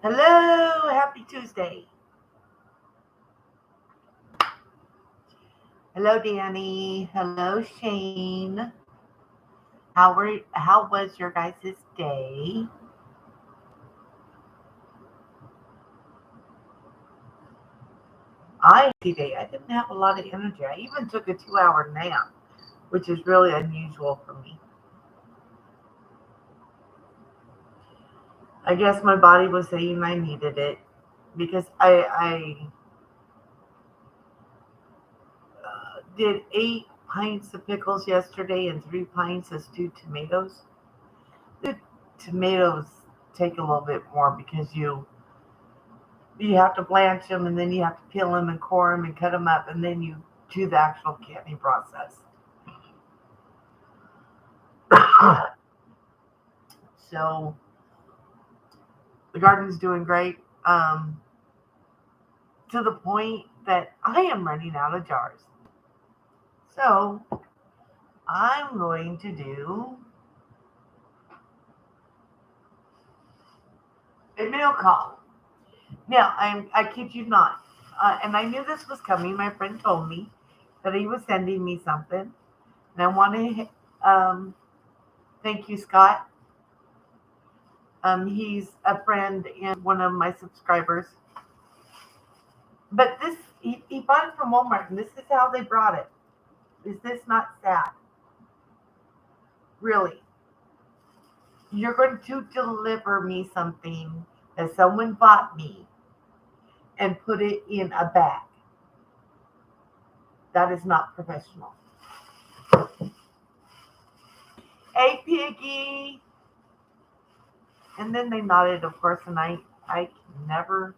Hello, happy Tuesday. Hello, Danny. Hello, Shane. How was your guys' day? Day. I didn't have a lot of energy. I even took a 2 hour nap, which is really unusual for me. I guess my body was saying I needed it because I did 8 pints of pickles yesterday and 3 pints of stewed tomatoes. The tomatoes take a little bit more because you have to blanch them and then you have to peel them and core them and cut them up and then you do the actual canning process. So the garden's doing great, to the point that I am running out of jars. So I'm going to do a mail call. Now, I kid you not, and I knew this was coming. My friend told me that he was sending me something, and I want to thank you, Scott. He's a friend and one of my subscribers. But he bought it from Walmart, and this is how they brought it. Is this not sad? Really? You're going to deliver me something that someone bought me and put it in a bag. That is not professional. Hey, Piggy. And then they nodded, of course, and I can never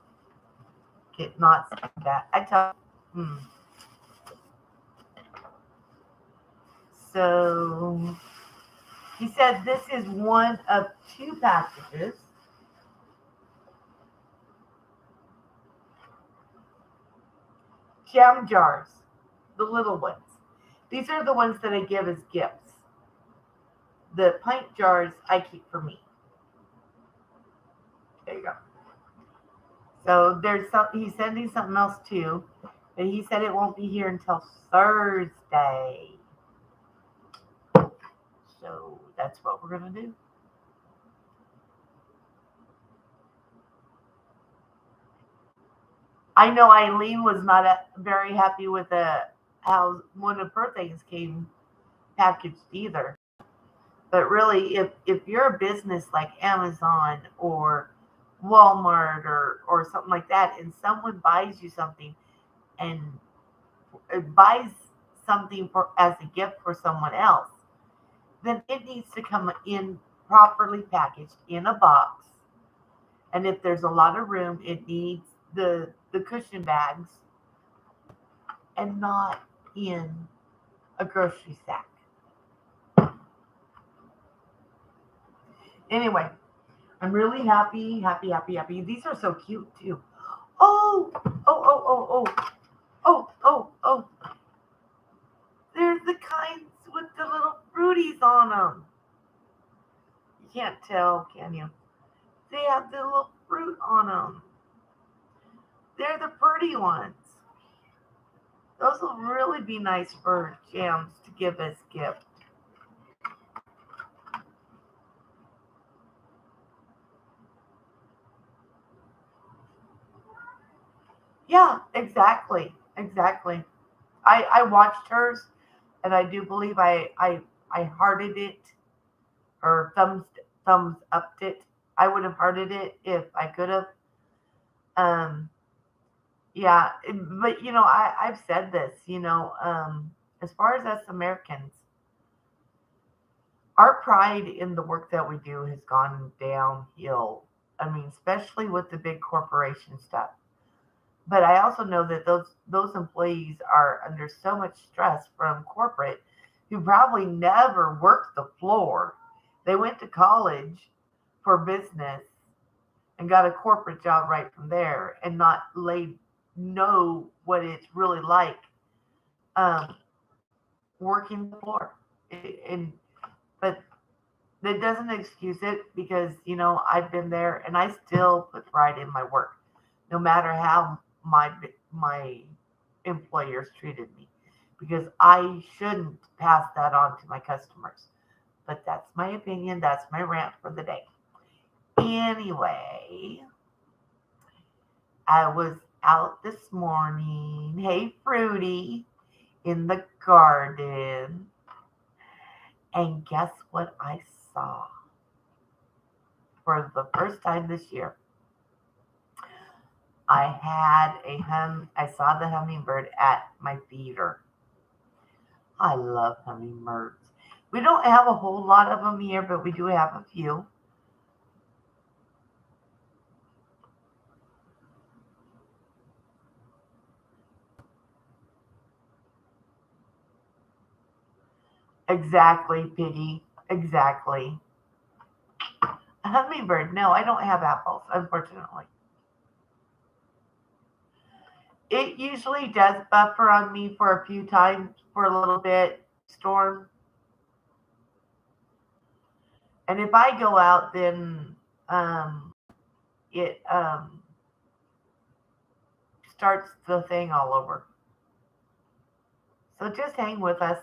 get not saying that. I tell So he said this is one of 2 packages. Jam jars, the little ones. These are the ones that I give as gifts. The pint jars I keep for me. There you go. So there's some. He's sending something else too, but he said it won't be here until Thursday. So that's what we're gonna do. I know Eileen was not very happy with how one of her things came packaged either. But really, if you're a business like Amazon or Walmart or something like that, and someone buys you something and buys something for as a gift for someone else, then it needs to come in properly packaged in a box. And if there's a lot of room, it needs the cushion bags and not in a grocery sack. Anyway, I'm really happy, happy, happy, happy. These are so cute too. Oh, oh, oh, oh, oh, oh, oh, oh. There's the kinds with the little fruities on them. You can't tell, can you? They have the little fruit on them. They're the pretty ones. Those will really be nice for jams to give as gift. Yeah, exactly, exactly. I watched hers, and I do believe I hearted it or thumbs upped it. I would have hearted it if I could have. Um, yeah, but I've said this. As far as us Americans, our pride in the work that we do has gone downhill. I mean, especially with the big corporation stuff. But I also know that those employees are under so much stress from corporate who probably never worked the floor. They went to college for business and got a corporate job right from there and not know what it's really like um, working the floor. And but That doesn't excuse it because, I've been there and I still put pride in my work, no matter how my employers treated me, because I shouldn't pass that on to my customers. But that's my opinion. That's my rant for the day. Anyway, I was out this morning. Hey, Fruity, in the garden. And guess what I saw for the first time this year? I saw the hummingbird at my feeder. I love hummingbirds. We don't have a whole lot of them here, but we do have a few. Exactly, Piggy. Exactly. A hummingbird. No, I don't have apples, unfortunately. It usually does buffer on me for a few times for a little bit, Storm. And if I go out, then it starts the thing all over. So just hang with us.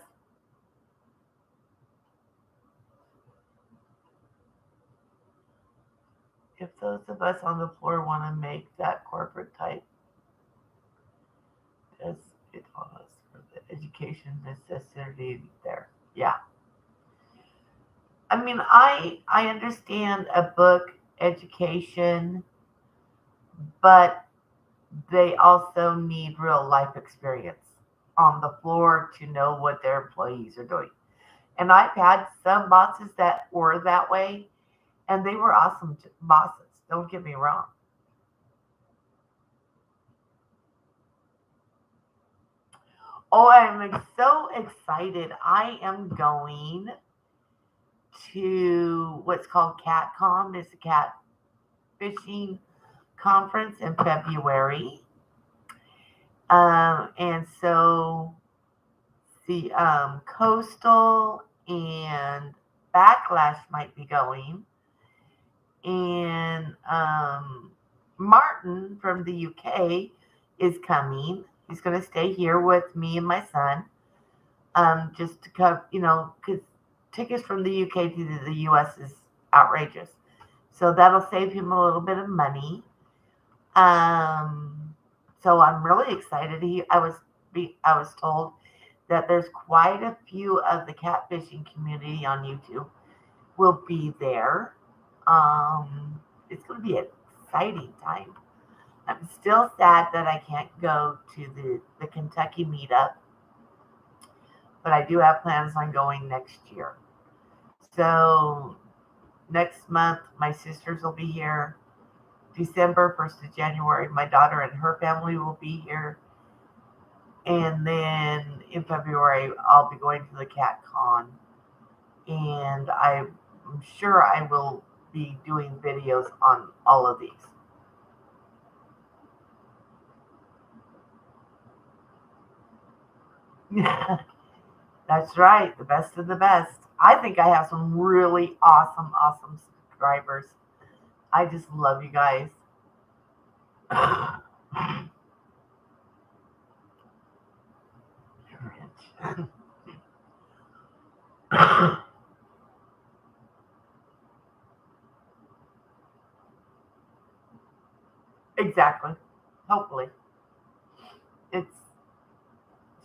If those of us on the floor want to make that corporate type, does it on us for the education necessity there? Yeah. I mean, I understand a book education, but they also need real life experience on the floor to know what their employees are doing. And I've had some bosses that were that way, and they were awesome bosses. Don't get me wrong. Oh, I'm so excited. I am going to what's called CatCom. It's a cat fishing conference in February. And so the Coastal and Backlash might be going. And Martin from the UK is coming. He's going to stay here with me and my son, just to cover, because tickets from the UK to the US is outrageous. So that'll save him a little bit of money. So I'm really excited. I was told that there's quite a few of the catfishing community on YouTube will be there. It's going to be an exciting time. I'm still sad that I can't go to the Kentucky meetup, but I do have plans on going next year. So next month, my sisters will be here. December 1st to January, my daughter and her family will be here. And then in February, I'll be going to the Cat Con. And I'm sure I will be doing videos on all of these. That's right, the best of the best. I think I have some really awesome subscribers. I just love you guys. Exactly. Hopefully. It's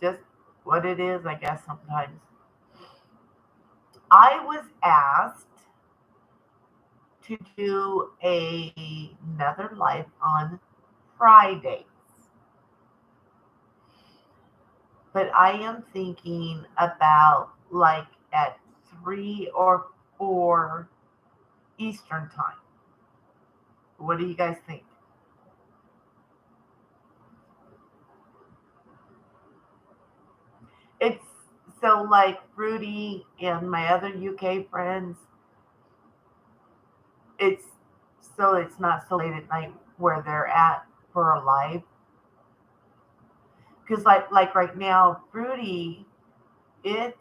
just what it is, I guess, sometimes. I was asked to do another live on Fridays, but I am thinking about like at 3 or 4 Eastern time. What do you guys think? It's so like Rudy and my other UK friends, it's it's not so late at night where they're at for a live. Because like right now, Rudy, it's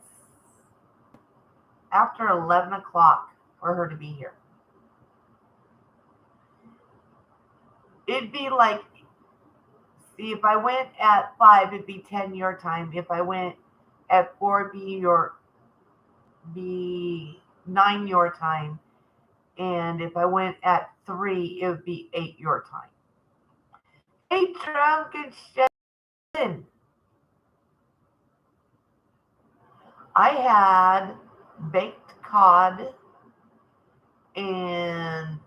after 11 o'clock. for her to be here. It'd be like, see, if I went at 5, it'd be 10 your time. If I went at 4, be 9 your time. And if I went at 3, it would be 8 your time. Hey, drunken shit. I had baked cod and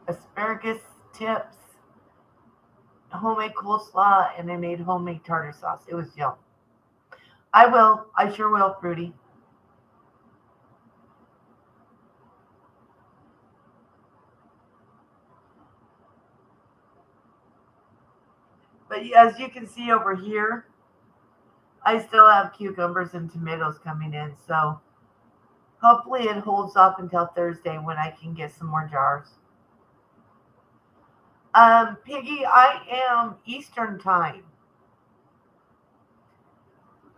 asparagus tips, homemade coleslaw, and I made homemade tartar sauce. It was yum. I sure will, Fruity. But as you can see over here, I still have cucumbers and tomatoes coming in. So hopefully it holds up until Thursday when I can get some more jars. Piggy, I am Eastern time.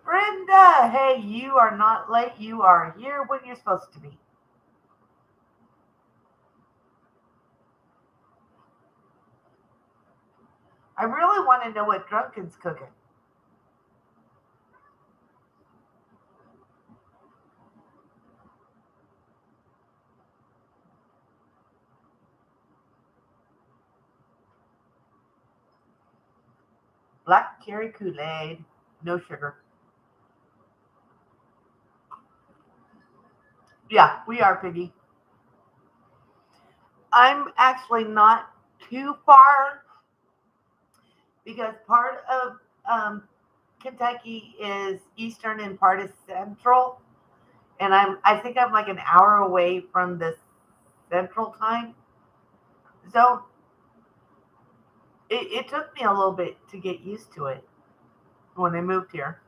Brenda, hey, you are not late. You are here when you're supposed to be. I really want to know what Drunken's cooking. Black cherry Kool-Aid, no sugar. Yeah, we are, Piggy. I'm actually not too far because part of Kentucky is Eastern and part is Central, and I think I'm like an hour away from the Central time zone. It took me a little bit to get used to it when I moved here.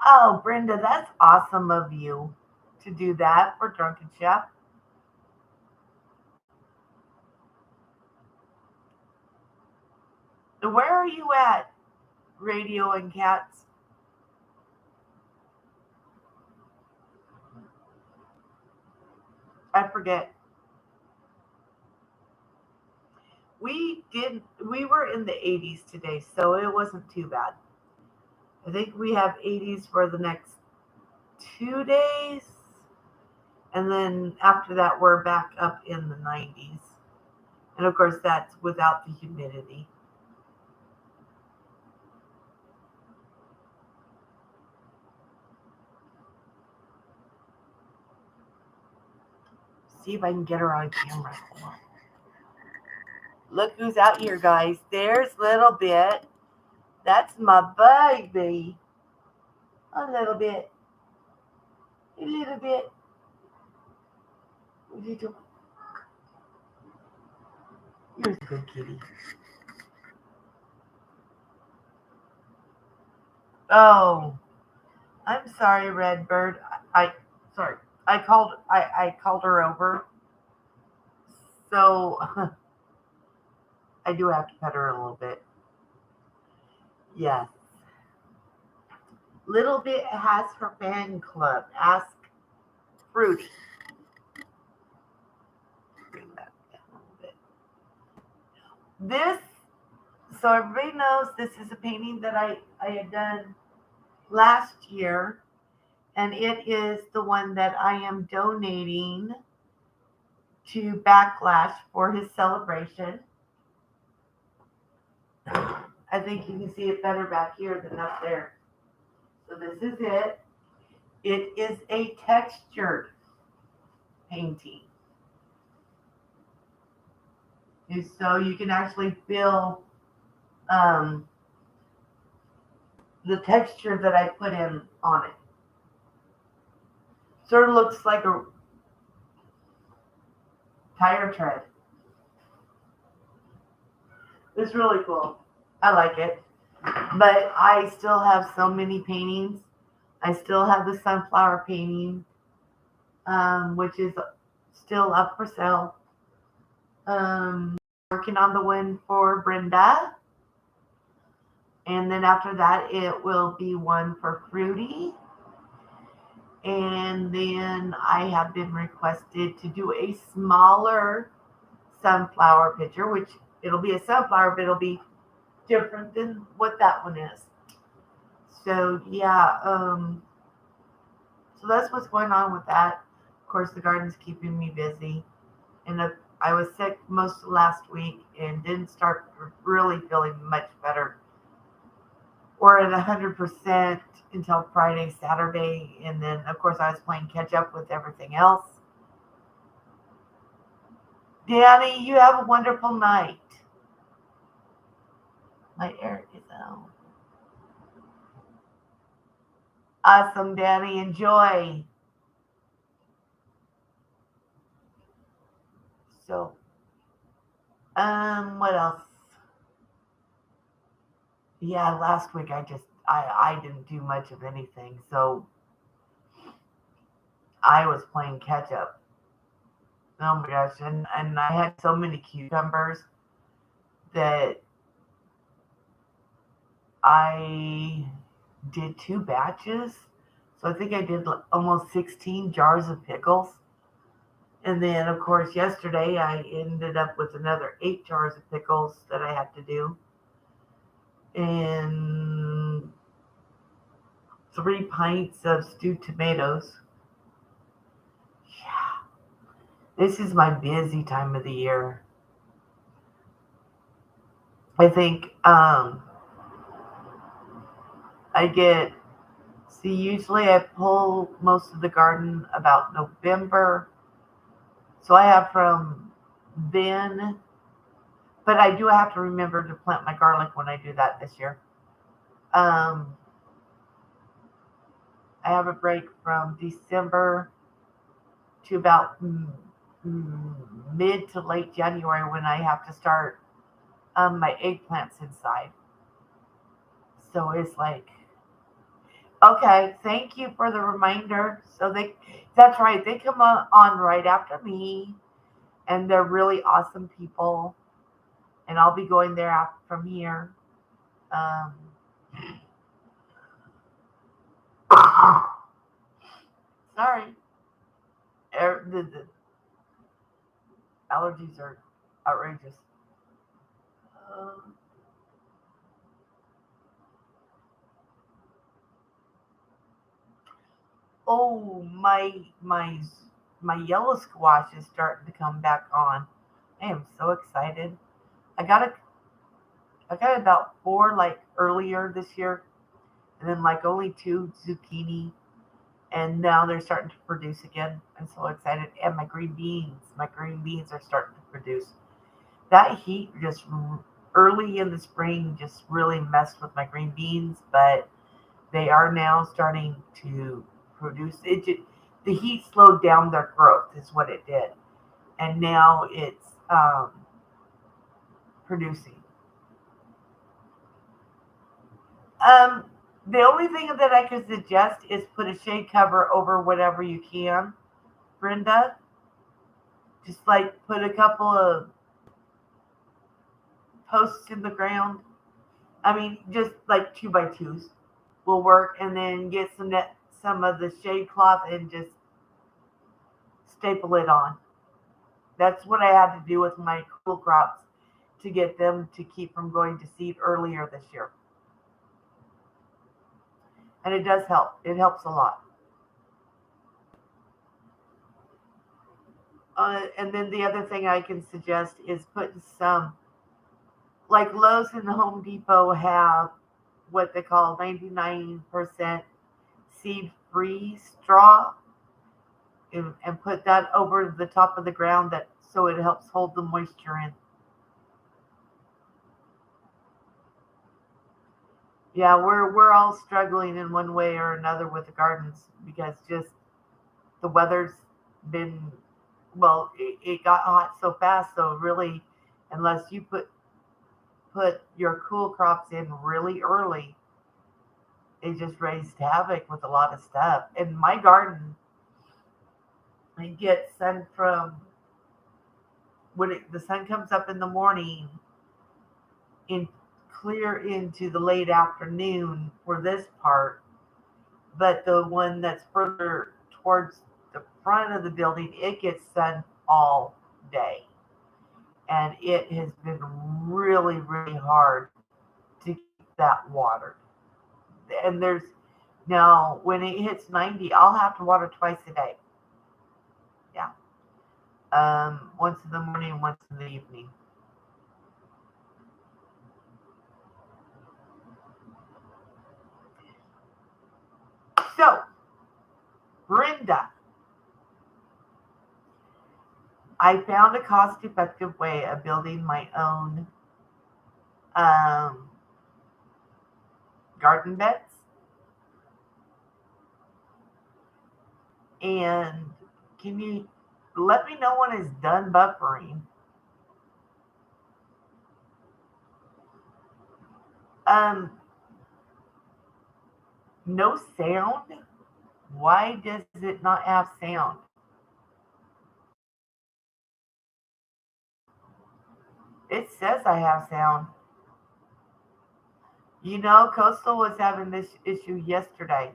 Oh, Brenda, that's awesome of you to do that for Drunken Chef. Where are you at, Radio and Cats? I forget. We were in the 80s today, so it wasn't too bad. I think we have 80s for the next 2 days, and then after that we're back up in the 90s. And of course that's without the humidity. See if I can get her on camera. Look who's out here, guys. There's Little Bit. That's my baby. A little bit. A little bit. Little. You're a good kitty. Oh, I'm sorry, Redbird. I sorry. I called her over. So I do have to pet her a little bit. Yes. Little Bit has her fan club. Ask Fruity. Bring that down a little bit. This, so everybody knows, this is a painting that I had done last year, and it is the one that I am donating to Backlash for his celebration. I think you can see it better back here than up there. So this is it. It is a textured painting. And so you can actually feel the texture that I put in on it. Sort of looks like a tire tread. It's really cool. I like it. But I still have so many paintings. I still have the sunflower painting, which is still up for sale. Working on the one for Brenda. And then after that, it will be one for Fruity. And then I have been requested to do a smaller sunflower picture, which it'll be a sunflower, but it'll be different than what that one is. So yeah, so that's what's going on with that. Of course, the garden's keeping me busy, and I was sick most of last week and didn't start really feeling much better or at 100% until Friday, Saturday, and then of course I was playing catch up with everything else. Danny, you have a wonderful night. My air is out. Awesome, Danny. Enjoy. So, what else? Yeah, last week I didn't do much of anything, so I was playing catch up. Oh my gosh, and I had so many cucumbers that I did 2 batches. So I think I did almost 16 jars of pickles. And then, of course, yesterday I ended up with another 8 jars of pickles that I had to do. And 3 pints of stewed tomatoes. Yeah, this is my busy time of the year. I think usually I pull most of the garden about November. So I have from then, but I do have to remember to plant my garlic when I do that this year. Um, I have a break from December to about mid to late January when I have to start my eggplants inside. So it's like, okay, thank you for the reminder. That's right, they come on right after me, and they're really awesome people, and I'll be going there from here. Um, sorry, the allergies are outrageous. Um, oh, my yellow squash is starting to come back on. I am so excited. I got a I got about 4 like earlier this year, and then like only 2 zucchini, and now they're starting to produce again. I'm so excited. And my green beans are starting to produce. That heat just early in the spring just really messed with my green beans, but they are now starting to produce. The heat slowed down their growth, is what it did, and now it's producing. Um, the only thing that I could suggest is put a shade cover over whatever you can, Brenda. Just like put a couple of posts in the ground. I mean, just like 2x2s will work, and then get some of the shade cloth and just staple it on. That's what I had to do with my cool crops to get them to keep from going to seed earlier this year. And it does help. It helps a lot. And then the other thing I can suggest is putting some, like Lowe's and the Home Depot have what they call 99% seed free straw, and put that over the top of the ground that so it helps hold the moisture in. Yeah, we're all struggling in one way or another with the gardens because just the weather's been, well, it got hot so fast, so really unless you put your cool crops in really early, it just raised havoc with a lot of stuff. And my garden, I get sun from when the sun comes up in the morning in clear into the late afternoon for this part, but the one that's further towards the front of the building, it gets sun all day. And it has been really, really hard to keep that watered. And there's now when it hits 90, I'll have to water twice a day. Yeah. Once in the morning, once in the evening. So, Brenda, I found a cost-effective way of building my own um, garden beds, and can you let me know when it's done buffering? Um, no sound. Why does it not have sound? It says I have sound. You know, Coastal was having this issue yesterday.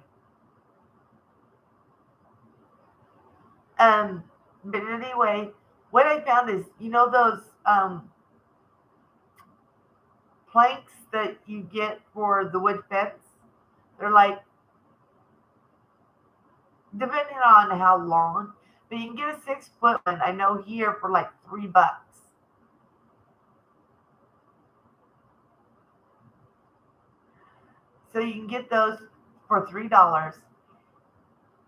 Um, but anyway, what I found is, you know, those planks that you get for the wood fence? They're like, depending on how long, but you can get a 6 foot one. I know here for like $3. So you can get those for $3,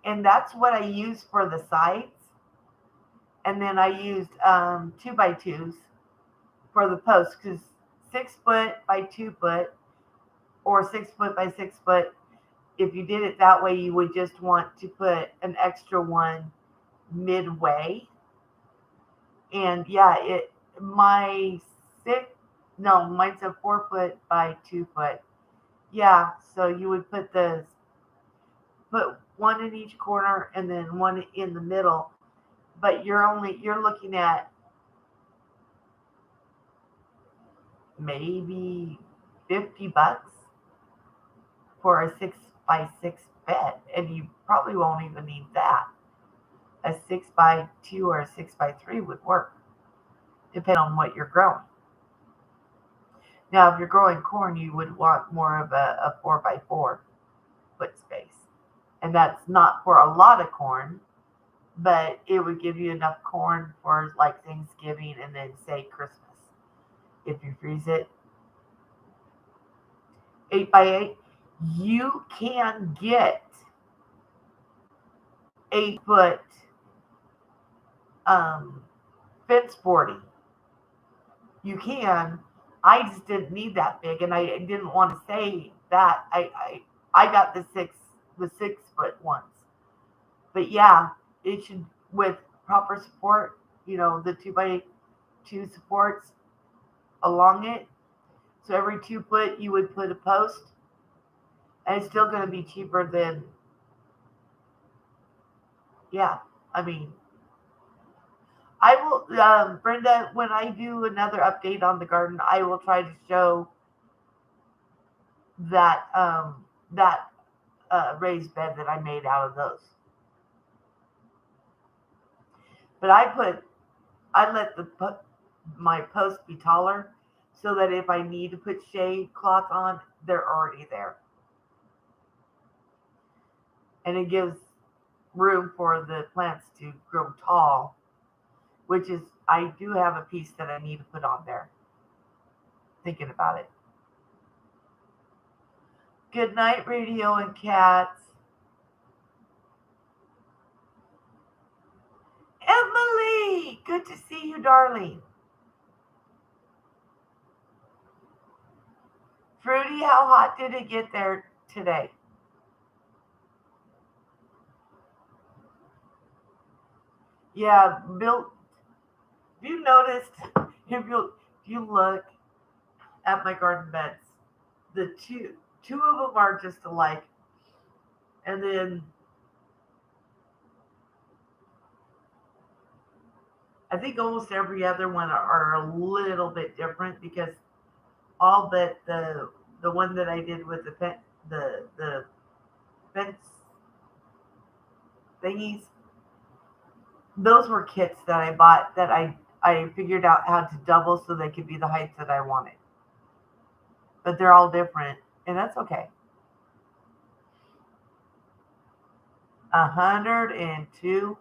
and that's what I use for the sides. And then I used 2x2s for the posts because 6 foot by 2 foot or 6 foot by 6 foot. If you did it that way, you would just want to put an extra one midway. And yeah, my six no, mine's a 4 foot by 2 foot. Yeah, so you would put one in each corner and then one in the middle, but you're looking at maybe $50 for a 6x6 bed, and you probably won't even need that. A 6x2 or a 6x3 would work, depending on what you're growing. Now, if you're growing corn, you would want more of a 4x4 foot space. And that's not for a lot of corn, but it would give you enough corn for like Thanksgiving and then say Christmas. If you freeze it 8x8, you can get 8 foot um, fence boarding. You can. I just didn't need that big, and I didn't want to say that. I got the 6 foot ones. But yeah, it should with proper support. You know, the 2x2 supports along it. So every 2 foot you would put a post, and it's still going to be cheaper than. Yeah, I mean, I will, Brenda. When I do another update on the garden, I will try to show that raised bed that I made out of those. But I let my post be taller so that if I need to put shade cloth on, they're already there, and it gives room for the plants to grow tall. Which is, I do have a piece that I need to put on there. Thinking about it. Good night, Radio and Cats. Emily, good to see you, darling. Fruity, how hot did it get there today? Yeah, Bill. Have you noticed? If you look at my garden beds, the two of them are just alike, and then I think almost every other one are a little bit different because all but the one that I did with the fence thingies, those were kits that I bought that I figured out how to double so they could be the heights that I wanted. But they're all different, and that's okay. 102.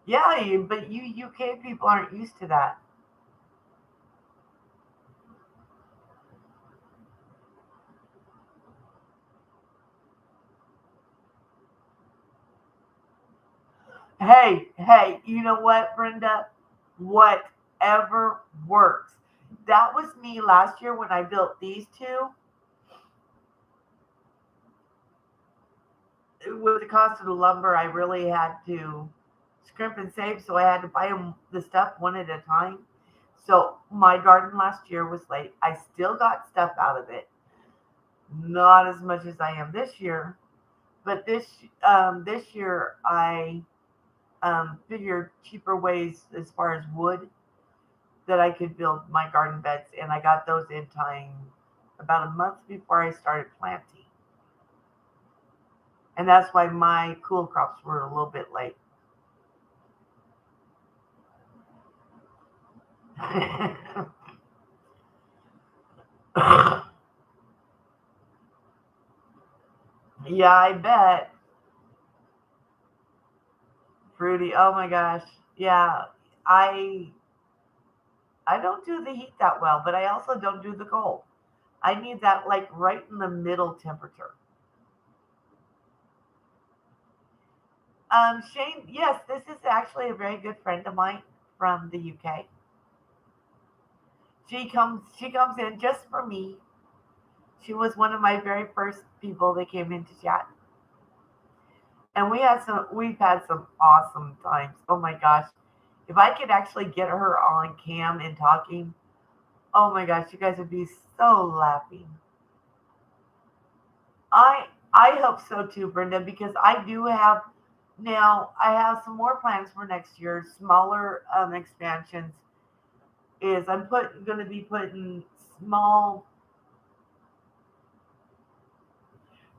Yeah, but you UK people aren't used to that. Hey, you know what, Brenda? Whatever works. That was me last year when I built these two. With the cost of the lumber, I really had to scrimp and save, so I had to buy them the stuff one at a time. So my garden last year was late. I still got stuff out of it, not as much as I am this year. But this year I figured cheaper ways as far as wood that I could build my garden beds, and I got those in time about a month before I started planting, and that's why my cool crops were a little bit late. Yeah, I bet. Fruity. Oh my gosh. Yeah, I I don't do the heat that well, but I also don't do the cold. I need that like right in the middle temperature. Shane, yes, this is actually a very good friend of mine from the UK. She comes in just for me. She was one of my very first people that came into chat. And we've had some awesome times. Oh my gosh. If I could actually get her on cam and talking, oh my gosh, you guys would be so laughing. I hope so too, Brenda, because I do have now I have some more plans for next year, smaller expansions. Is I'm going to be putting small,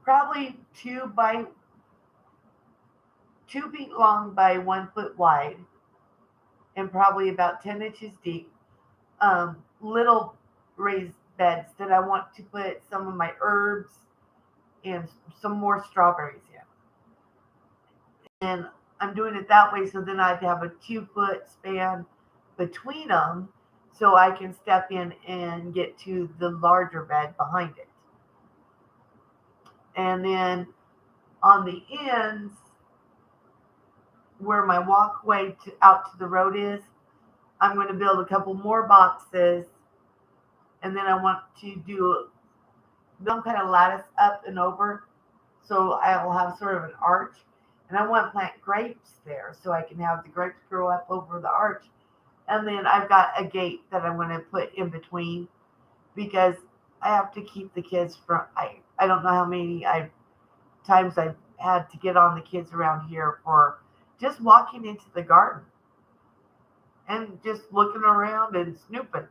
probably 2 feet long by 1 foot wide, and probably about 10 inches deep. Little raised beds that I want to put some of my herbs and some more strawberries in. And I'm doing it that way so then I'd have a 2 foot span between them so I can step in and get to the larger bed behind it. And then on the ends where my walkway out to the road is, I'm going to build a couple more boxes, and then I want to do some kind of lattice up and over so I'll have sort of an arch. And I want to plant grapes there so I can have the grapes grow up over the arch. And then I've got a gate that I'm going to put in between because I have to keep the kids from. I don't know how many times I've had to get on the kids around here for just walking into the garden and just looking around and snooping.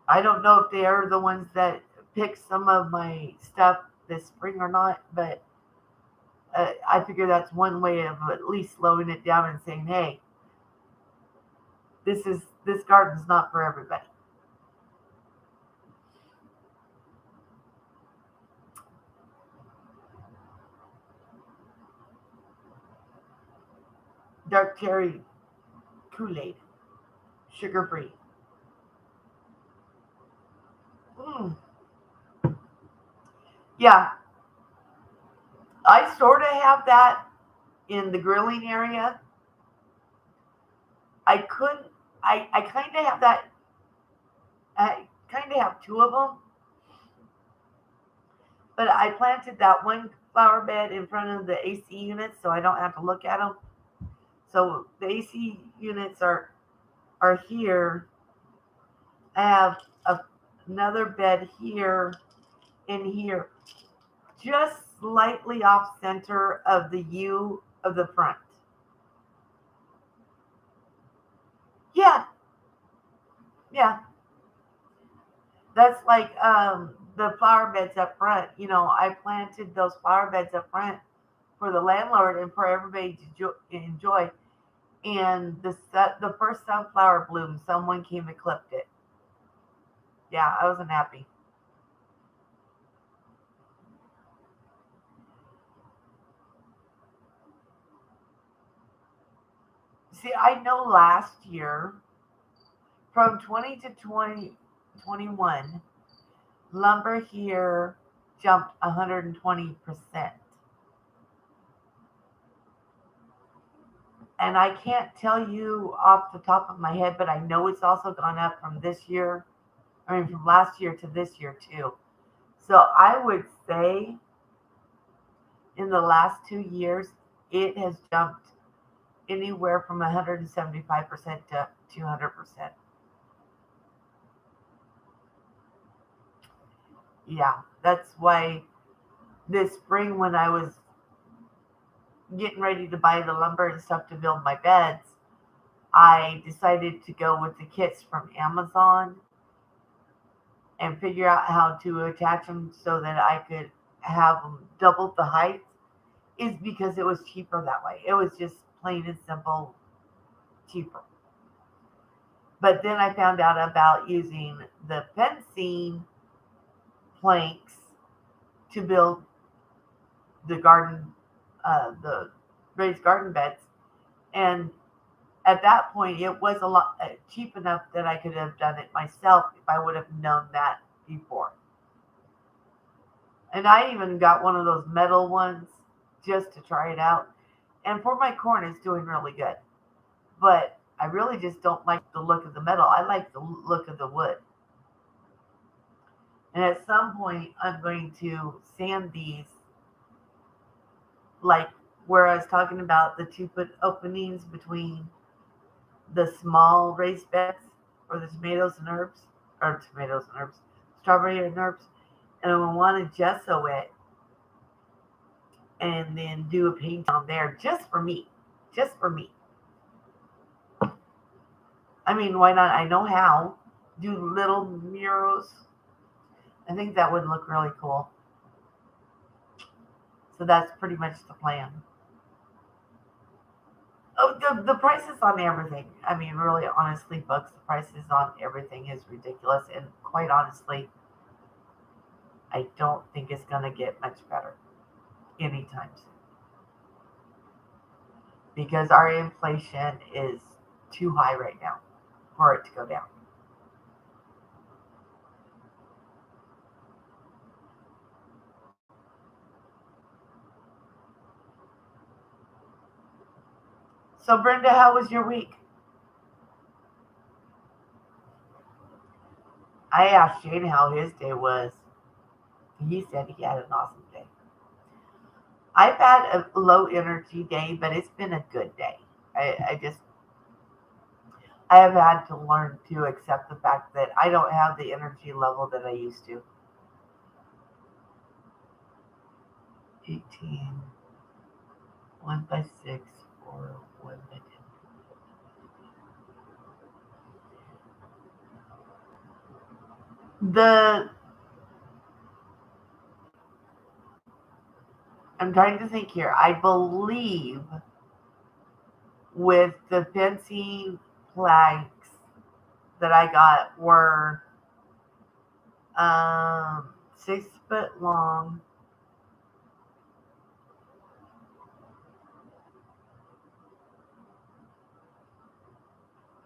I don't know if they are the ones that pick some of my stuff this spring or not, but I figure that's one way of at least slowing it down and saying, "Hey, this garden's not for everybody." Dark cherry Kool-Aid, sugar free. Mm. Yeah, I sort of have that in the grilling area. I couldn't. I kind of have that. I kind of have two of them, but I planted that one flower bed in front of the AC units, so I don't have to look at them. So the AC units are here. I have a, another bed here in here, just slightly off center of the U of the front. Yeah, yeah. That's like the flower beds up front. I planted those flower beds up front for the landlord and for everybody to enjoy. And the first sunflower bloom, someone came and clipped it. Yeah, I wasn't happy. See, I know last year from 20 to 2021, lumber here jumped 120%. And I can't tell you off the top of my head, but I know it's also gone up from this year, I mean, from last year to this year too. So I would say in the last 2 years, it has jumped anywhere from 175% to 200%. Yeah, that's why this spring, when I was getting ready to buy the lumber and stuff to build my beds, I decided to go with the kits from Amazon and figure out how to attach them so that I could have them double the height, is because it was cheaper that way. It was just plain and simple cheaper. But then I found out about using the fencing planks to build the garden, the raised garden beds. And at that point, it was a lot cheap enough that I could have done it myself if I would have known that before. And I even got one of those metal ones just to try it out. And for my corn, it's doing really good. But I really just don't like the look of the metal. I like the look of the wood. And at some point, I'm going to sand these, like where I was talking about the 2 foot openings between the small raised beds for the tomatoes and herbs, or tomatoes and herbs, strawberry and herbs. And I want to gesso it and then do a paint on there just for me. Just for me. I mean, why not? I know how. Do little murals. I think that would look really cool. So that's pretty much the plan. Oh, the prices on everything. I mean, really, honestly, folks, the prices on everything is ridiculous. And quite honestly, I don't think it's going to get much better anytime soon because our inflation is too high right now for it to go down. So, Brenda, how was your week? I asked Shane how his day was. He said he had an awesome day. I've had a low energy day, but it's been a good day. I have had to learn to accept the fact that I don't have the energy level that I used to. 18, 1 by 6, or 1 by 10. The I'm trying to think here. I believe with the fencing planks that I got were 6 foot long,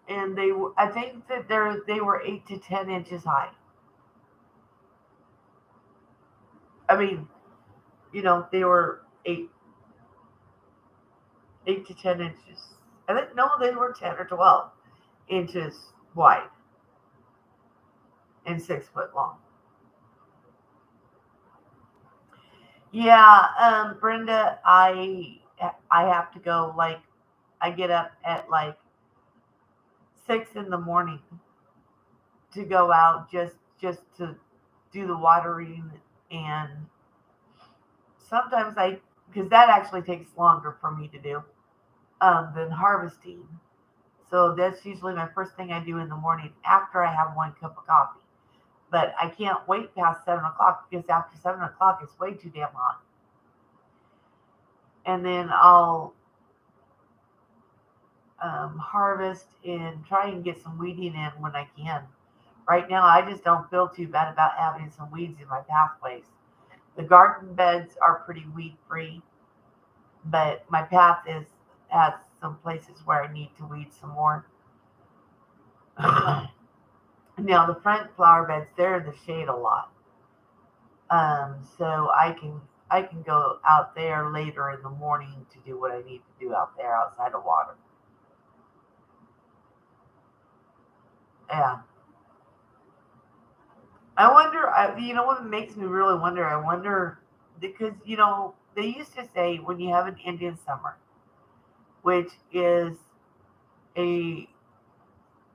and I think that they were 8 to 10 inches high. I mean, they were 8 to 10 inches. I think no, they were 10 or 12 inches wide and 6 foot long. Yeah, Brenda, I have to go. Like, I get up at like 6 in the morning to go out just to do the watering, and sometimes I because that actually takes longer for me to do than harvesting. So that's usually my first thing I do in the morning after I have one cup of coffee. But I can't wait past 7 o'clock because after 7 o'clock it's way too damn hot. And then I'll harvest and try and get some weeding in when I can. Right now, I just don't feel too bad about having some weeds in my pathways. The garden beds are pretty weed free, but my path has some places where I need to weed some more. Now the front flower beds, they're in the shade a lot, so I can go out there later in the morning to do what I need to do out there outside of water. Yeah, I wonder. You know what makes me really wonder? I wonder because they used to say when you have an Indian summer, which is a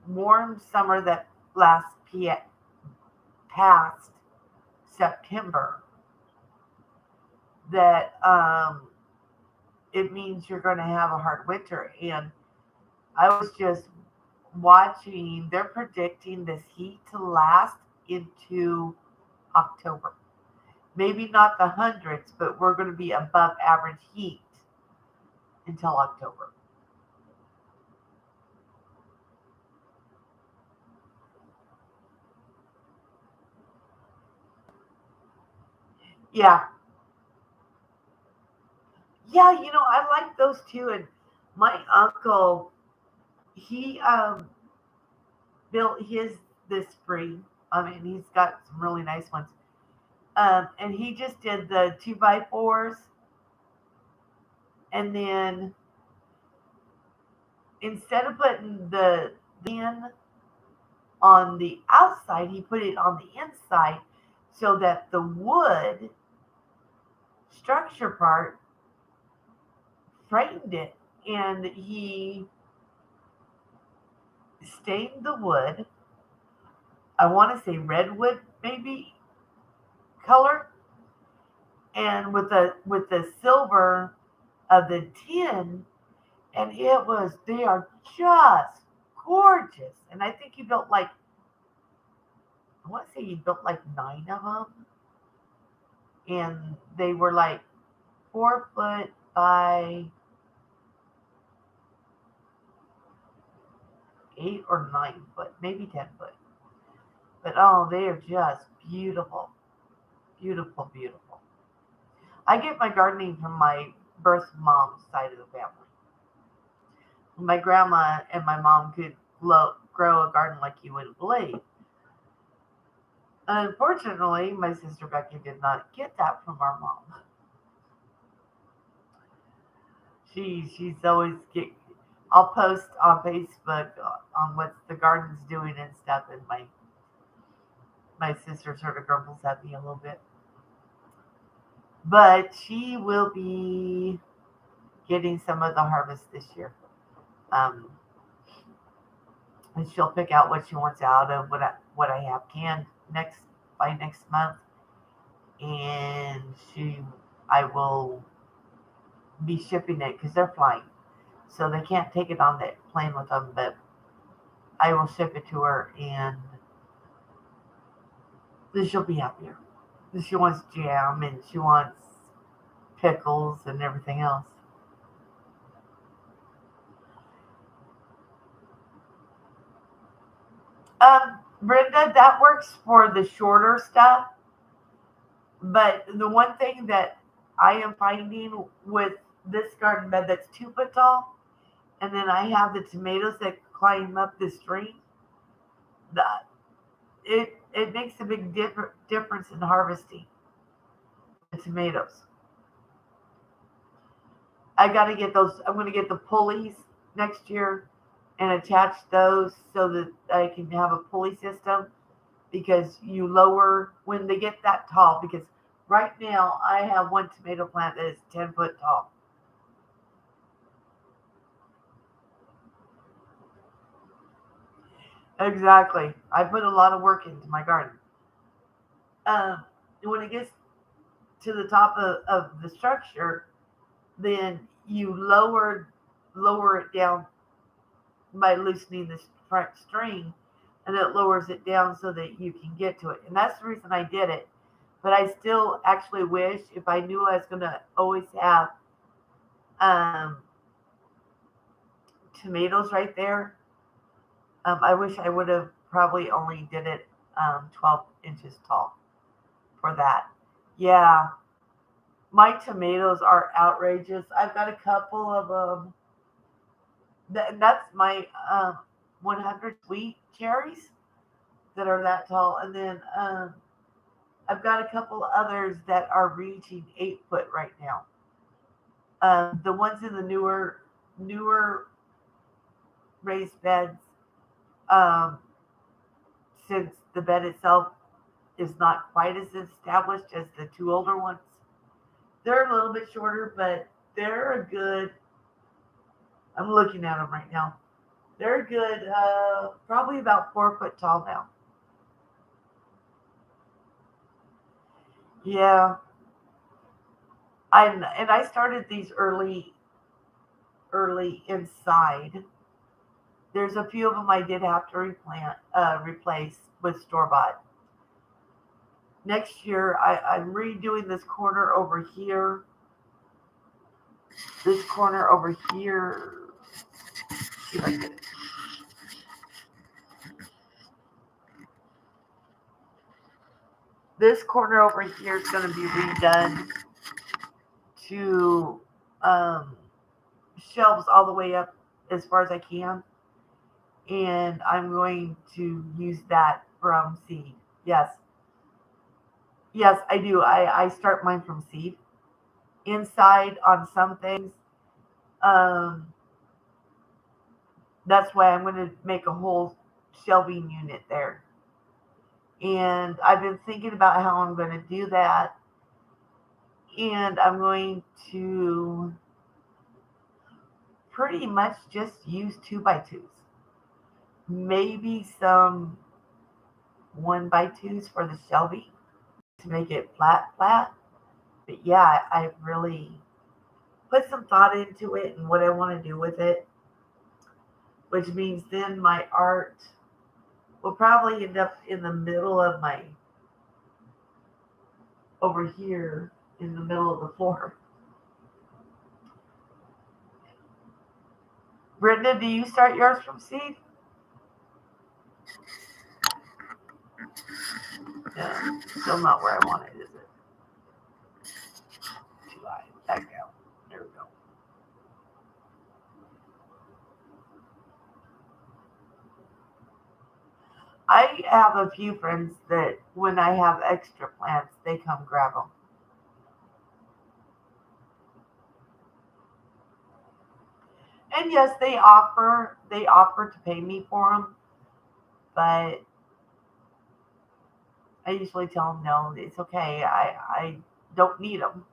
warm summer that lasts past September, that it means you're going to have a hard winter. And I was just watching, they're predicting this heat to last into October. Maybe not the hundreds, but we're going to be above average heat until October. Yeah. Yeah, I like those too. And my uncle, he built his this spring. I mean, he's got some really nice ones. And he just did the 2x4s, and then instead of putting the in on the outside, he put it on the inside so that the wood structure part framed it. And he stained the wood. I want to say redwood, maybe color, and with the silver of the tin, and they are just gorgeous. And I think he built like, I want to say he built like 9 of them, and they were like 4 foot by 8 or 9 foot, maybe 10 foot. But oh, they are just beautiful, beautiful, beautiful. I get my gardening from my birth mom's side of the family. My grandma and my mom could grow a garden like you wouldn't believe. Unfortunately, my sister Becky did not get that from our mom. She's always I'll post on Facebook on what the garden's doing and stuff, and my sister sort of grumbles at me a little bit. But she will be getting some of the harvest this year. Um, and she'll pick out what she wants out of what I have canned by next month, and I will be shipping it because they're flying, so they can't take it on the plane with them. But I will ship it to her, and then she'll be happier. She wants jam and she wants pickles and everything else. Brenda, that works for the shorter stuff. But the one thing that I am finding with this garden bed that's 2 foot tall, and then I have the tomatoes that climb up the tree, that it makes a big difference in harvesting the tomatoes. I got to get those. I'm going to get the pulleys next year and attach those so that I can have a pulley system, because you lower when they get that tall. Because right now I have one tomato plant that is 10 foot tall. Exactly. I put a lot of work into my garden. Um, when it gets to the top of the structure, then you lower it down by loosening the front string, and it lowers it down so that you can get to it. And that's the reason I did it. But I still actually wish, if I knew I was going to always have um, tomatoes right there, I wish I would have probably only did it 12 inches tall for that. Yeah, my tomatoes are outrageous. I've got a couple of that's my 100 sweet cherries that are that tall. And then I've got a couple others that are reaching 8 foot right now. The ones in the newer raised beds, um, since the bed itself is not quite as established as the two older ones, they're a little bit shorter, but they're a good. I'm looking at them right now. They're good, probably about 4 foot tall now. Yeah, I started these early inside. There's a few of them I did have to replace with store bought. Next year, I'm redoing this corner over here. This corner over here. See if I get it. This corner over here is going to be redone to um, shelves all the way up as far as I can. And I'm going to use that from seed. Yes. Yes, I do. I start mine from seed. Inside on some things, um, that's why I'm going to make a whole shelving unit there. And I've been thinking about how I'm going to do that. And I'm going to pretty much just use 2x2s. Maybe some 1x2s for the shelving to make it flat. But yeah, I really put some thought into it and what I want to do with it, which means then my art will probably end up in the middle of my, over here in the middle of the floor. Brenda, do you start yours from seed? No, still not where I want it, is it? Too high. Back down. There we go. I have a few friends that when I have extra plants, they come grab them. And yes, they offer to pay me for them, but I usually tell them no, it's okay. I don't need them.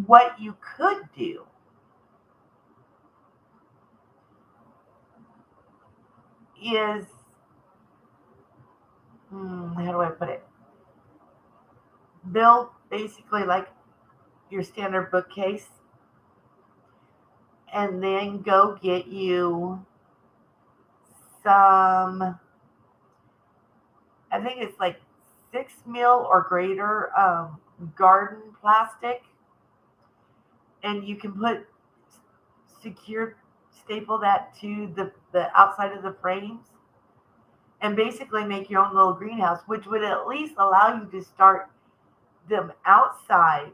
What you could do is, how do I put it? Build basically like your standard bookcase, and then go get you some. I think it's like 6 mil or greater garden plastic, and you can put secure staple that to the outside of the frames, and basically make your own little greenhouse, which would at least allow you to start them outside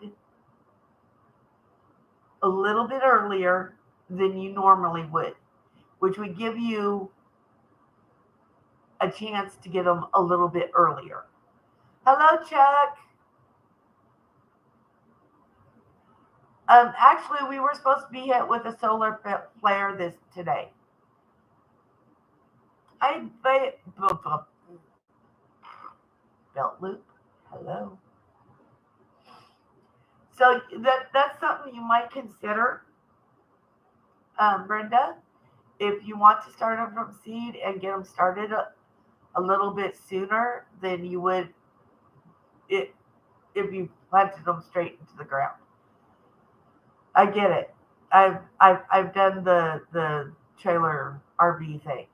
a little bit earlier than you normally would, which would give you a chance to get them a little bit earlier. Hello, Chuck. Actually, we were supposed to be hit with a solar flare this today. I belt loop. Hello. So that's something you might consider, Brenda, if you want to start them from seed and get them started a little bit sooner than you would it if you planted them straight into the ground. I get it. I've done the trailer RV thing.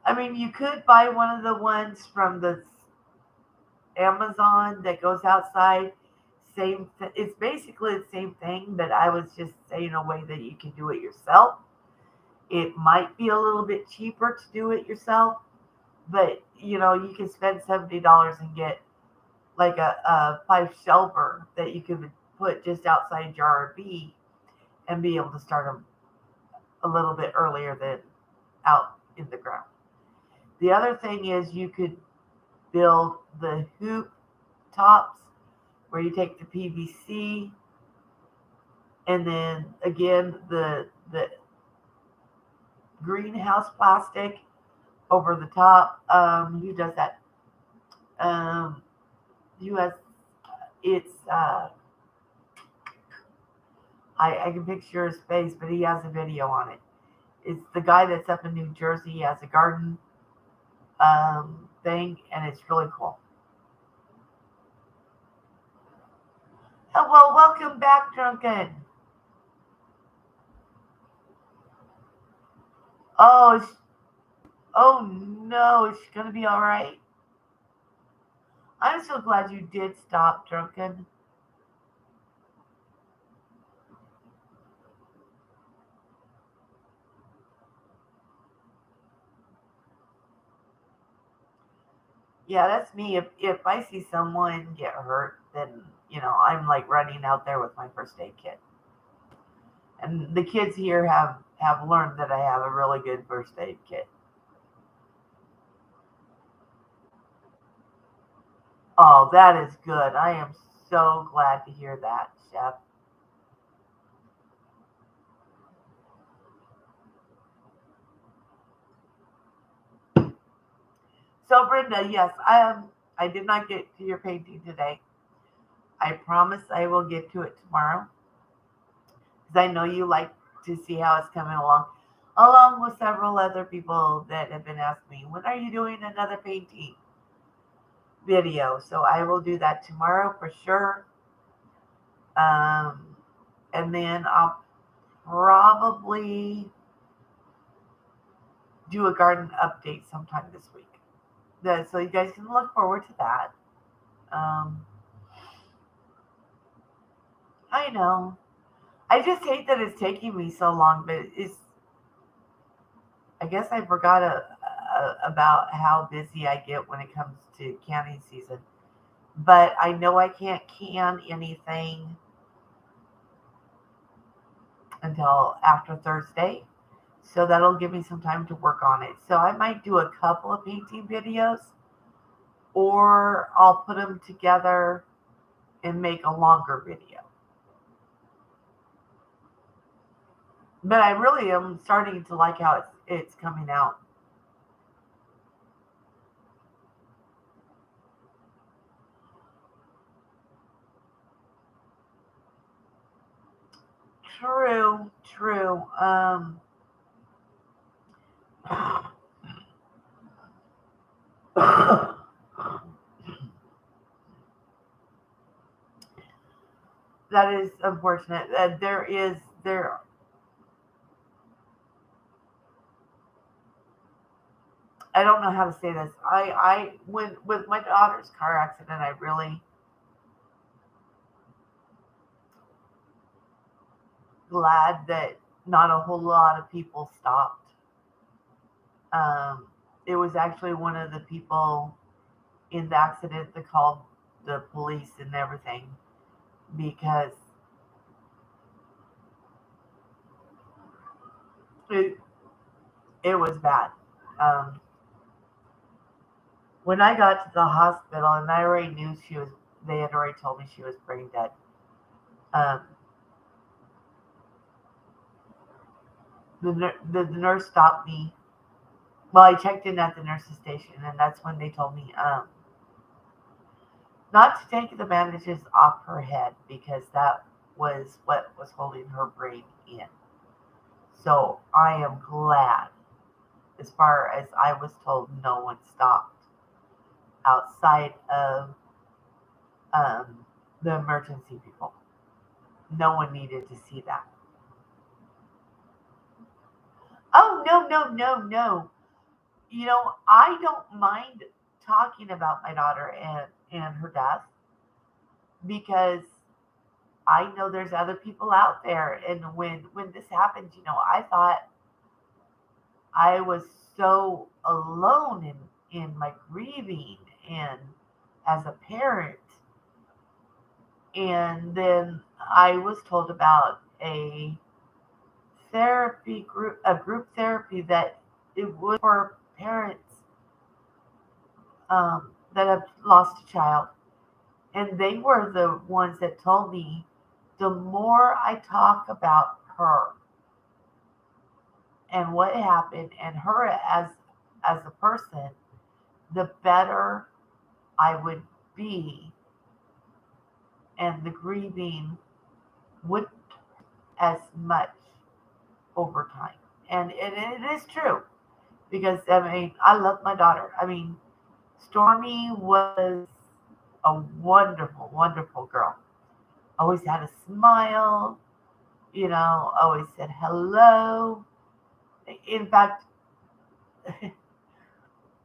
I mean, you could buy one of the ones from the Amazon that goes outside. It's basically the same thing, but I was just saying a way that you can do it yourself. It might be a little bit cheaper to do it yourself, but you can spend $70 and get like a 5 shelver that you could put just outside your RV and be able to start them a little bit earlier than out in the ground. The other thing is you could build the hoop tops where you take the PVC and then again the greenhouse plastic over the top. Who does that? US. It's I can picture his face, but he has a video on it. It's the guy that's up in New Jersey. He has a garden thing, and it's really cool. Oh, well, welcome back, Drunken. Oh no, is she gonna be all right? I'm so glad you did stop, Drunken. Yeah, that's me. If I see someone get hurt, then I'm like running out there with my first aid kit. And the kids here have learned that I have a really good first aid kit. Oh, that is good. I am so glad to hear that, Chef. So, Brenda, yes, I did not get to your painting today. I promise I will get to it tomorrow because I know you like to see how it's coming along with several other people that have been asking me, when are you doing another painting video? So I will do that tomorrow for sure. And then I'll probably do a garden update sometime this week. So you guys can look forward to that. Um, I know. I just hate that it's taking me so long, but I guess I forgot about how busy I get when it comes to canning season. But I know I can't can anything until after Thursday. So that'll give me some time to work on it. So I might do a couple of painting videos or I'll put them together and make a longer video. But I really am starting to like how it's coming out. True, true. That is unfortunate. There. I don't know how to say this. I when with my daughter's car accident, I really glad that not a whole lot of people stopped. Um, it was actually one of the people in the accident that called the police and everything because it, it was bad. Um, when I got to the hospital and I already knew they had already told me she was brain dead. Um, the nurse stopped me. Well, I checked in at the nurse's station, and that's when they told me not to take the bandages off her head because that was what was holding her brain in. So I am glad, as far as I was told, no one stopped. outside of the emergency people. No one needed to see that. Oh, no, no, no, no. I don't mind talking about my daughter and her death because I know there's other people out there. And when this happened, I thought I was so alone in my grieving and as a parent. And then I was told about a group therapy that it was for parents that have lost a child. And they were the ones that told me the more I talk about her and what happened and her as a person, the better I would be, and the grieving wouldn't as much over time. And it is true because I love my daughter. Stormy was a wonderful, wonderful girl. Always had a smile, always said hello. In fact,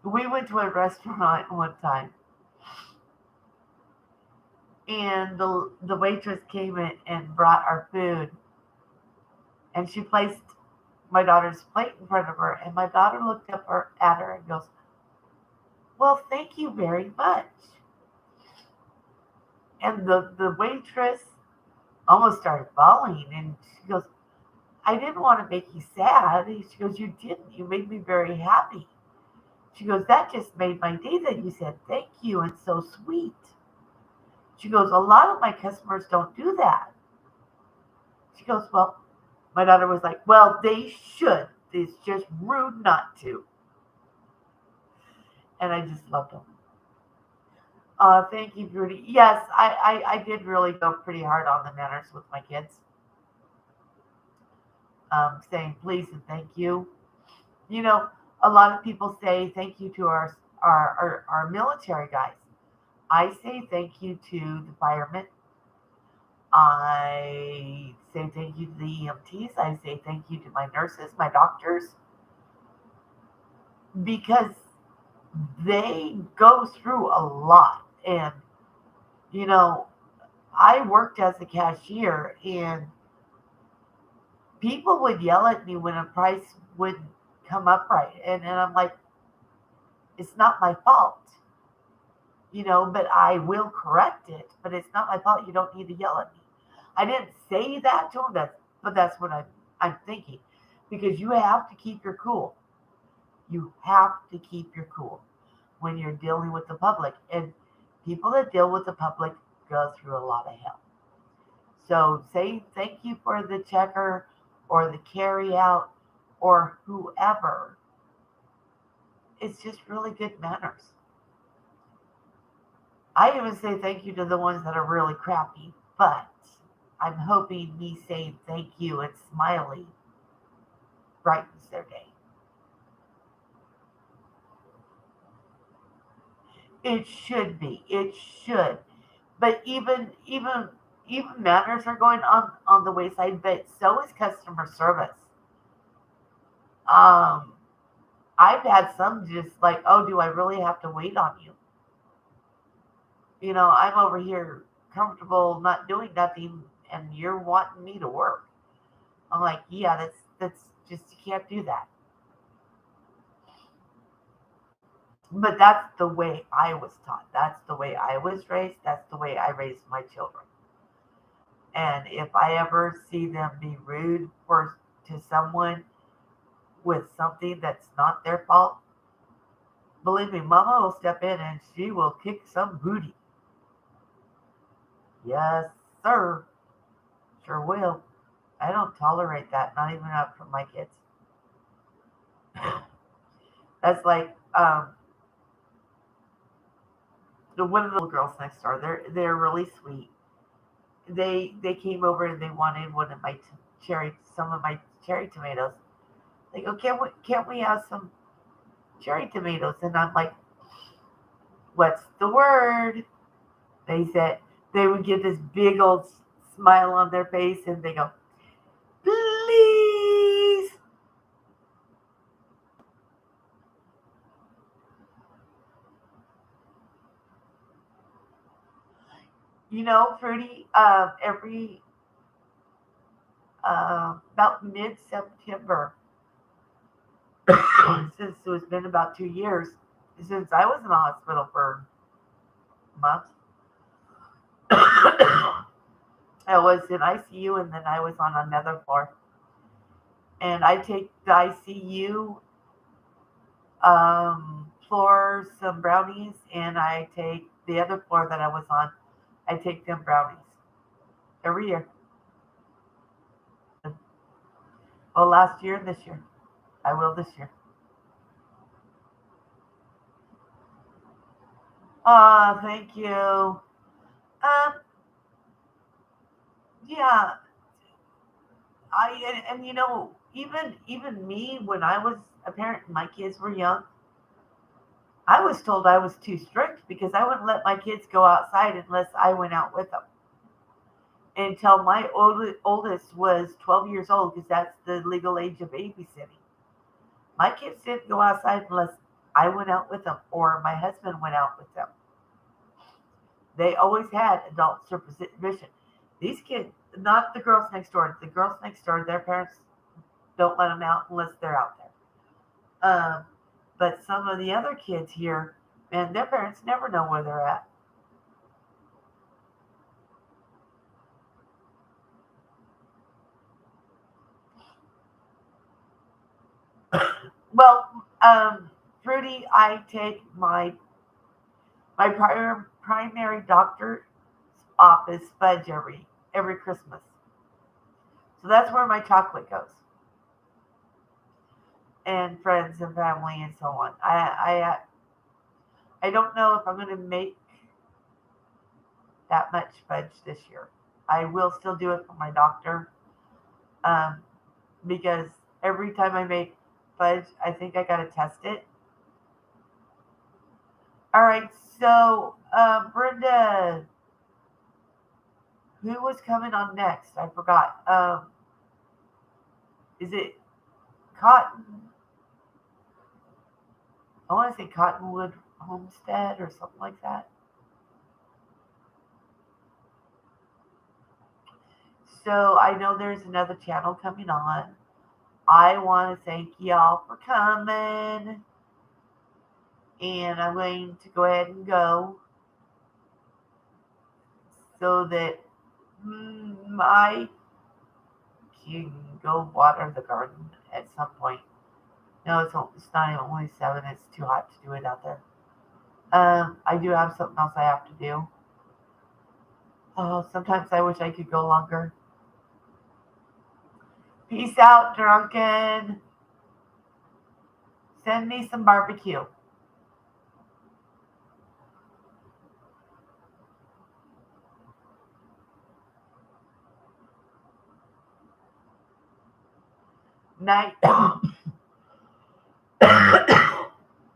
we went to a restaurant one time, and the waitress came in and brought our food, and she placed my daughter's plate in front of her, and my daughter looked up at her and goes, "Well, thank you very much." And the waitress almost started bawling, and she goes, "I didn't want to make you sad." She goes, "You didn't. You made me very happy." She goes, "That just made my day that you said thank you and so sweet." She goes, "A lot of my customers don't do that." She goes, "Well," my daughter was like, "Well, they should. It's just rude not to." And I just loved them. Thank you, Beauty. Yes, I did really go pretty hard on the manners with my kids, saying please and thank you. You know, a lot of people say thank you to our military guys. I say thank you to the firemen. I say thank you to the EMTs. I say thank you to my nurses, my doctors, because they go through a lot. And, you know, I worked as a cashier, and people would yell at me when a price wouldn't come up right. And I'm like, it's not my fault, but I will correct it, but it's not my fault. You don't need to yell at me. I didn't say that to him, but that's what I'm thinking, because you have to keep your cool. You have to keep your cool when you're dealing with the public. And people that deal with the public go through a lot of hell. So say thank you for the checker or the carry out or whoever. It's just really good manners. I even say thank you to the ones that are really crappy, but I'm hoping me saying thank you and smiling brightens their day. It should be. It should. But even manners are going on the wayside, but so is customer service. Um, I've had some just like, oh, do I really have to wait on you? I'm over here comfortable not doing nothing, and you're wanting me to work. I'm like, yeah, that's just you can't do that. But that's the way I was taught. That's the way I was raised. That's the way I raised my children. And if I ever see them be rude to someone with something that's not their fault, believe me, Mama will step in and she will kick some booty. Yes, sir. Sure will. I don't tolerate that, not even up from my kids. That's like one of the little girls next door. They're really sweet. They came over and they wanted one of my some of my cherry tomatoes. They go, can't we have some cherry tomatoes? And I'm like, What's the word? They said they would get this big old smile on their face and they go, please. You know, Fruity, every about mid-September, since it's been about 2 years since I was in the hospital for months. I was in ICU and then I was on another floor. And I take the ICU floor some brownies, and I take the other floor that I was on. I take them brownies every year. Well, last year and this year. I will this year. Thank you. Yeah, and you know, even me when I was a parent, and my kids were young. I was told I was too strict because I wouldn't let my kids go outside unless I went out with them until my oldest was 12 years old because that's the legal age of babysitting. My kids didn't go outside unless I went out with them or my husband went out with them. They always had adult supervision. These kids, not the girls next door. The girls next door, their parents don't let them out unless they're out there. But some of the other kids here, man, their parents never know where they're at. Well, Fruity, I take my primary doctor's office fudge every Christmas. So that's where my chocolate goes, and friends and family and so on. I don't know if I'm going to make that much fudge this year. I will still do it for my doctor, um, because every time I make fudge, I think I got to test it. All right, so Brenda, who was coming on next? I forgot. Is it Cotton? I want to say Cottonwood Homestead or something like that. So I know there's another channel coming on. I want to thank y'all for coming, and I'm going to go ahead and go so that I can go water the garden at some point. No, it's not even only 7. It's too hot to do it out there. I do have something else I have to do. Oh, sometimes I wish I could go longer. Peace out, drunken. Send me some barbecue. Night,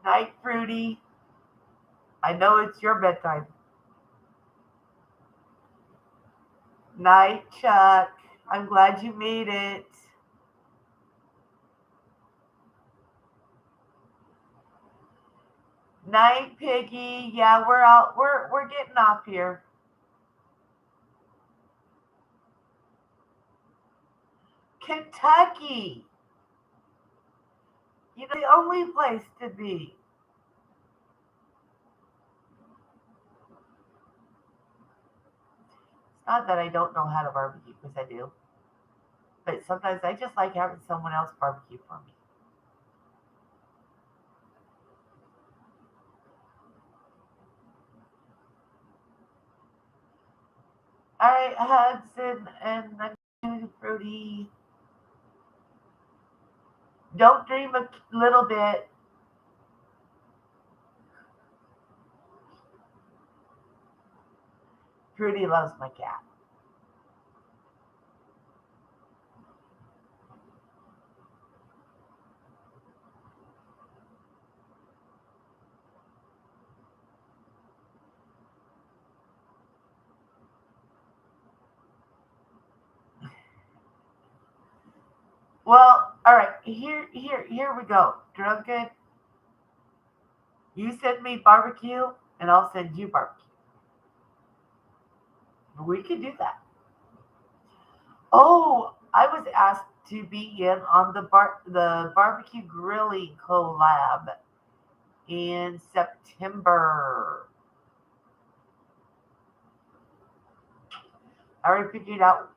night, Fruity. I know it's your bedtime. Night, Chuck. I'm glad you made it. Night, Piggy. Yeah, we're out. We're getting off here. Kentucky. You know, the only place to be. It's not that I don't know how to barbecue because I do, but sometimes I just like having someone else barbecue for me. All right, hugs and then Fruity. Don't dream a little bit. Fruity loves my cat. All right, here we go. Drunken, you send me barbecue, and I'll send you barbecue. We could do that. Oh, I was asked to be in on the barbecue grilling collab in September. I already figured out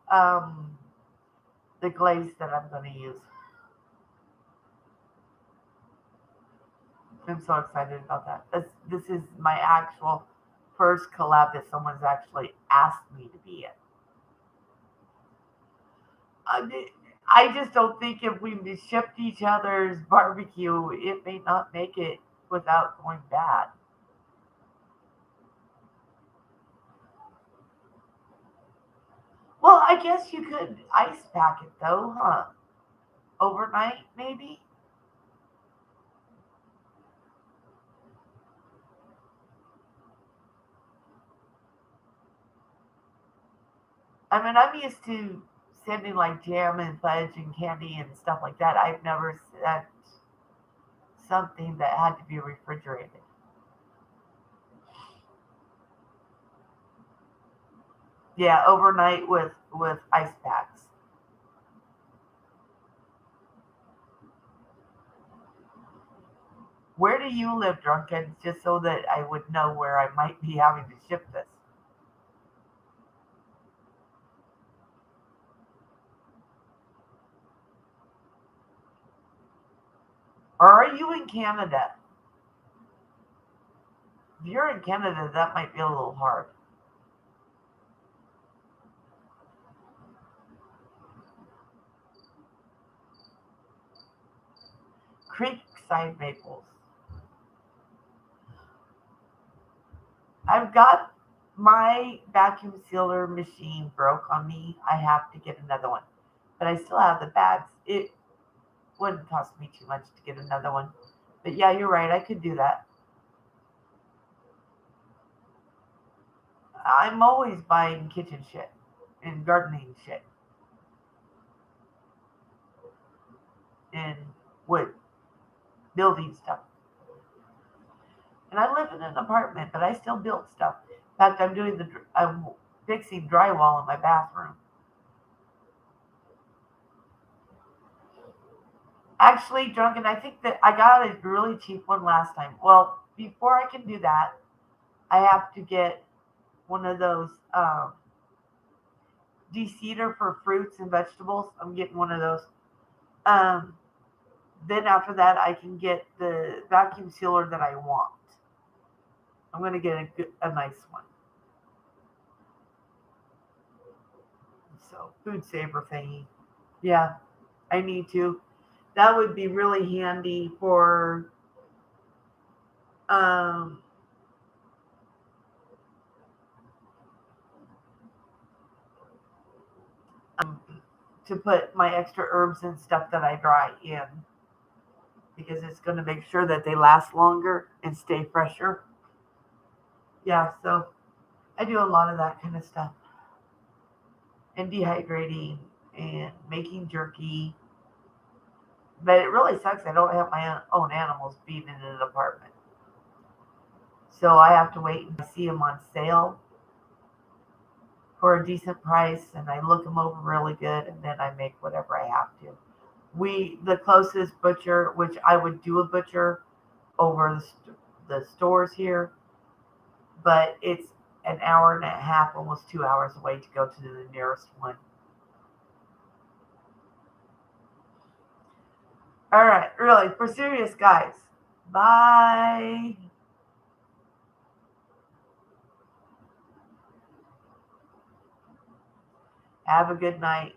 the glaze that I'm going to use. I'm so excited about that. This is my actual first collab that someone's actually asked me to be in. I just don't think if we shipped each other's barbecue, it may not make it without going bad. Well, I guess you could ice pack it though, huh? Overnight, maybe? I mean, I'm used to sending like jam and fudge and candy and stuff like that. I've never sent something that had to be refrigerated. Yeah, overnight with ice packs. Where do you live, Drunken? Just so that I would know where I might be having to ship this. Or are you in Canada? If you're in Canada, that might be a little hard. Creekside Maples. I've got my vacuum sealer machine broke on me. I have to get another one. But I still have the bags. It wouldn't cost me too much to get another one. But yeah, you're right. I could do that. I'm always buying kitchen shit and gardening shit and wood, building stuff. And I live in an apartment, but I still build stuff. In fact, I'm fixing drywall in my bathroom. Actually, Drunken, I think that I got a really cheap one last time. Well, before I can do that, I have to get one of those de-seeder for fruits and vegetables. I'm getting one of those. Um, then after that, I can get the vacuum sealer that I want. I'm gonna get a nice one. So food saver thingy. Yeah, I need to. That would be really handy for um, um to put my extra herbs and stuff that I dry in because it's going to make sure that they last longer and stay fresher. Yeah, so I do a lot of that kind of stuff and dehydrating and making jerky. But it really sucks. I don't have my own animals being in an apartment. So I have to wait and see them on sale for a decent price and I look them over really good and then I make whatever I have to. The closest butcher, which I would do a butcher over the stores here, but it's an hour and a half, almost 2 hours away to go to the nearest one. All right, really, for serious guys. Bye. Have a good night.